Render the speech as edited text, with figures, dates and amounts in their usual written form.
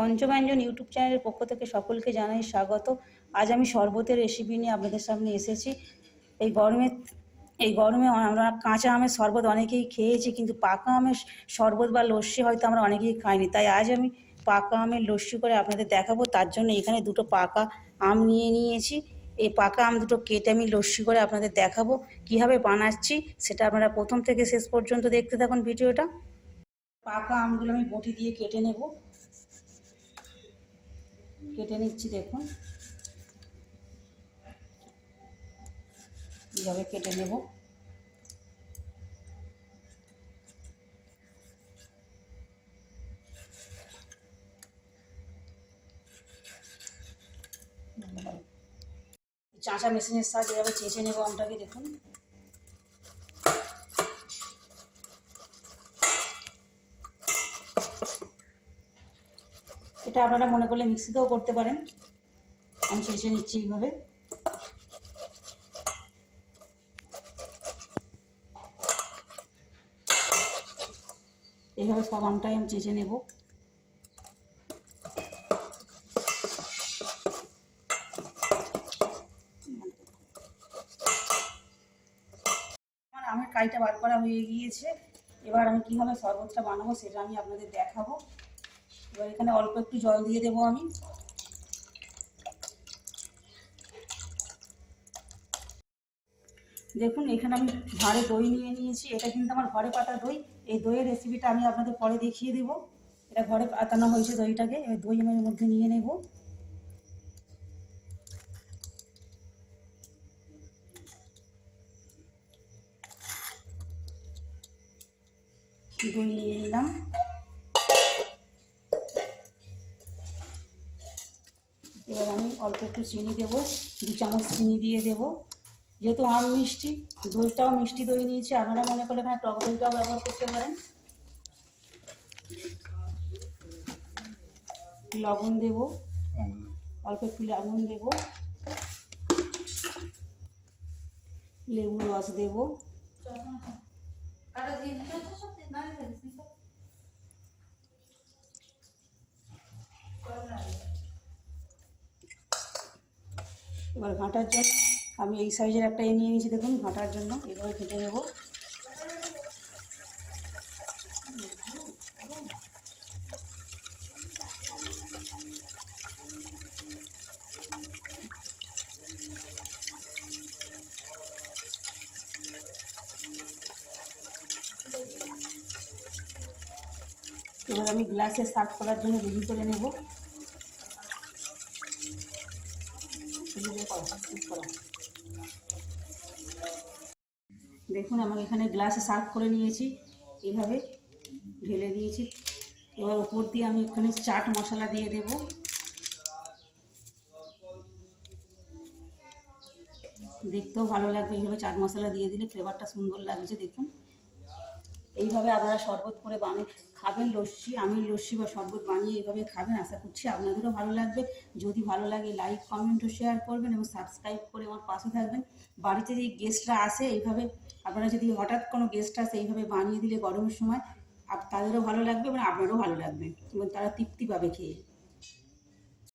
পঞ্চব্যঞ্জন YouTube চ্যানেলের পক্ষ থেকে সকলকে জানাই স্বাগত। আজ আমি শরবতের রেসিপি নিয়ে আপনাদের সামনে এসেছি। এই গরমে আমরা কাঁচা আমের শরবত অনেকেই খেয়েছি, কিন্তু পাকা আমের শরবত বা লস্যি হয়তো আমরা অনেকেই খাইনি। তাই আজ আমি পাকা আমের লস্যি করে আপনাদের দেখাবো। তার জন্য এখানে দুটো পাকা আম নিয়ে নিয়েছি। এই পাকা আম দুটো কেটে আমি লস্যি করে আপনাদের দেখাবো কীভাবে বানাচ্ছি। সেটা আপনারা প্রথম থেকে শেষ পর্যন্ত দেখতে থাকুন ভিডিওটা। পাকা আমগুলো আমি বটি দিয়ে কেটে নেব। কেটে নিচ্ছি, দেখুন এইভাবে কেটে নেব। চাঁচা মেশিনের সাহায্যে এভাবে চেঁচে নেব আমটাকে। দেখুন এটা আপনারা মনে করলে মিক্সিতেও করতে পারেন। আমি চেঁচে নিচ্ছি এইভাবে। এইভাবে সব আমটাই আমি চেঁচে নেব। আমার আমের কাইটা বার করা হয়ে গিয়েছে। এবার আমি কীভাবে শরবতটা বানাবো সেটা আমি আপনাদের দেখাবো। এবার এখানে অল্প একটু জল দিয়ে দেবো আমি। দেখুন এখানে আমি ঘরে দই নিয়ে নিয়েছি। এটা কিন্তু আমার ঘরে পাতা দই। এই দইয়ের রেসিপিটা আমি আপনাদের পরে দেখিয়ে দেবো। এটা ঘরে পাতানো হয়েছে দইটাকে। এবার দই আমি এর মধ্যে নিয়ে নেব। দই নিয়ে নিলাম। এবার আমি অল্প একটু চিনি দেবো, 2 চামচ চিনি দিয়ে দেবো। যেহেতু আম মিষ্টি, দইটাও মিষ্টি দই নিয়েছি। আপনারা মনে করলে এখানে টক দইটাও ব্যবহার করতে পারেন। লবণ দেব, অল্প একটু লবণ দেব। লেবু রস দেব। এবার ঘাঁটার জন্য আমি এই সাইজের একটা নিয়ে নিয়েছি। দেখুন ঘাঁটার জন্য এভাবে কেটে নেব। এবার আমি গ্লাসে সার্ভ করার জন্য রেডি করে নেব। দেখুন আমাকে এখানে গ্লাসে সার্ভ করে নিয়েছি, এইভাবে ঢেলে দিয়েছি। এবার উপর দিয়ে আমি এখানে চাট মশলা দিয়ে দেব। দেখতেও ভালো লাগবে, এইভাবে চাট মশলা দিয়ে দিলে ফ্লেভারটা সুন্দর লাগছে। দেখুন এইভাবে আপনারা শরবত করে বানিয়ে খাবেন। লস্যি, আমের লস্যি বা শরবত বানিয়ে এইভাবে খাবেন। আশা করছি আপনাদেরও ভালো লাগবে। যদি ভালো লাগে লাইক, কমেন্ট ও শেয়ার করবেন এবং সাবস্ক্রাইব করে আমার পাশে থাকবেন। বাড়িতে যদি গেস্টরা আসে এইভাবে আপনারা যদি হঠাৎ কোনো গেস্ট আসে এইভাবে বানিয়ে দিলে গরমের সময় তাদেরও ভালো লাগবে এবং আপনারও ভালো লাগবে এবং তারা তৃপ্তি পাবে খেয়ে।